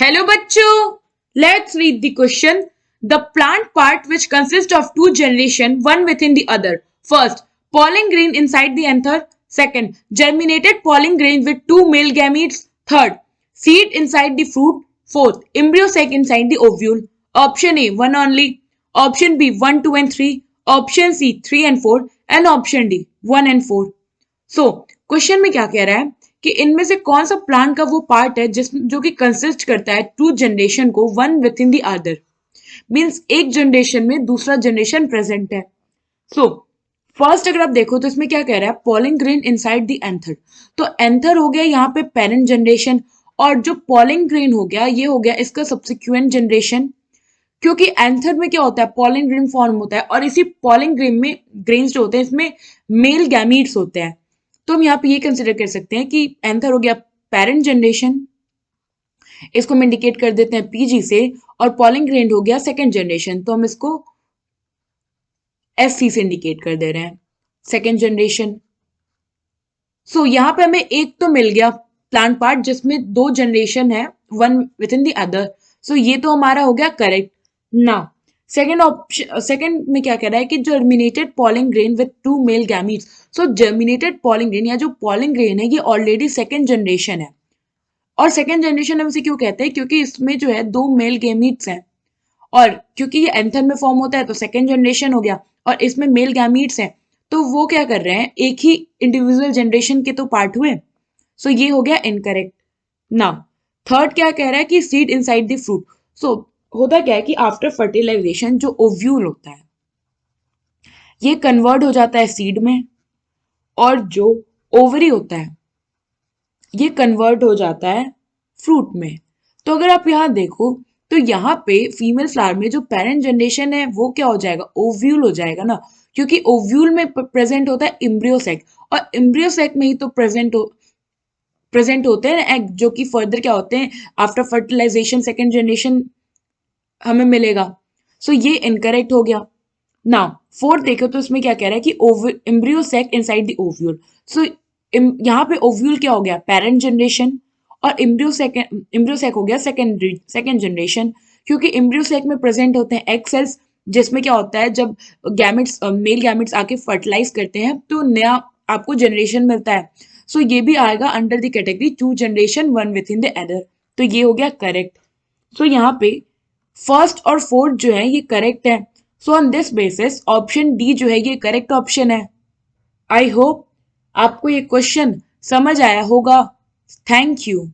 Hello बच्चों, let's read the question. The plant part which consists of two generations, one within the other. First, pollen grain inside the anther. Second, germinated pollen grain with two male gametes. Third, seed inside the fruit. Fourth, embryo sac inside the ovule. Option A, one only. Option B, 1, 2 and 3. Option C, 3 and 4. And option D, 1 and 4. So question में क्या कह रहा है कि इनमें से कौन सा प्लांट का वो पार्ट है जो कि कंसिस्ट करता है टू जनरेशन को one with in the other, means एक जनरेशन में दूसरा जनरेशन प्रेजेंट है. सो फर्स्ट अगर आप देखो तो इसमें क्या कह रहा है, pollen grain inside the anther. तो एंथर हो गया यहाँ पे पेरेंट जनरेशन, और जो पॉलिन ग्रेन हो गया ये हो गया इसका सब्सिक्वेंट जनरेशन. क्योंकि एंथर में क्या होता है, पॉलिन ग्रेन फॉर्म होता है, और इसी पॉलिन ग्रेन में ग्रेन्स जो होते हैं इसमें मेल गैमीट्स होते हैं. तो हम यहाँ पे ये कंसिडर कर सकते हैं कि एंथर हो गया पेरेंट जनरेशन, इसको हम इंडिकेट कर देते हैं पीजी से, और पॉलिन ग्रेन हो गया सेकेंड जनरेशन, तो हम इसको एससी से इंडिकेट कर दे रहे हैं, सेकेंड जनरेशन. सो यहाँ पे हमें एक तो मिल गया प्लांट पार्ट जिसमें दो जनरेशन है, one within the other. So ये तो हमारा हो गया correct. Now second option, second में क्या कह रहा है कि germinated pollen grain with two male gametes. So germinated pollen grain या जो पॉलिन ग्रेन है ये ऑलरेडी सेकेंड जनरेशन है. और सेकेंड जनरेशन हम इसे क्यों कहते हैं, क्योंकि इसमें जो है दो मेल गैमीट्स हैं, और क्योंकि ये एंथर में फॉर्म होता है तो सेकेंड जनरेशन हो गया, और इसमें मेल गैमीट्स हैं तो वो क्या कर रहे हैं, एक ही इंडिविजुअल जनरेशन के तो पार्ट हुए. सो ये हो गया इनकरेक्ट. नाउ थर्ड क्या कह रहा है कि सीड इनसाइड द फ्रूट. सो होता क्या है कि आफ्टर फर्टिलाइजेशन जो ओव्यूल होता है ये कन्वर्ट हो जाता है सीड में, और जो ओवरी होता है ये कन्वर्ट हो जाता है फ्रूट में. तो अगर आप यहाँ देखो तो यहाँ पे फीमेल फ्लावर में जो पेरेंट जनरेशन है वो क्या हो जाएगा, ओव्यूल हो जाएगा ना, क्योंकि ओव्यूल में प्रेजेंट होता है एम्ब्रियो सैक, और एम्ब्रियो सैक में ही तो प्रेजेंट होते हैं एग, जो कि फर्दर क्या होते हैं आफ्टर फर्टिलाइजेशन सेकेंड जनरेशन हमें मिलेगा. सो ये इनकरेक्ट हो गया. नाउ फोर्थ देखो तो इसमें क्या कह रहा है कि embryo sac inside the ovule. So यहाँ पे ओव्यूल क्या हो गया, पेरेंट जनरेशन, और एम्ब्रियो सैक हो गया सेकेंड जनरेशन, क्योंकि एम्ब्रियो सैक में प्रेजेंट होते हैं एग सेल्स, जिसमें क्या होता है जब गैमेट्स मेल गैमेट्स आके फर्टिलाइज करते हैं तो नया आपको जनरेशन मिलता है. सो ये भी आएगा under the category to generation one within the other. तो ये हो गया करेक्ट. सो यहाँ पे फर्स्ट और फोर्थ जो है ये करेक्ट है. So on this basis option D जो है ये करेक्ट ऑप्शन है. आई होप आपको ये क्वेश्चन समझ आया होगा. Thank you.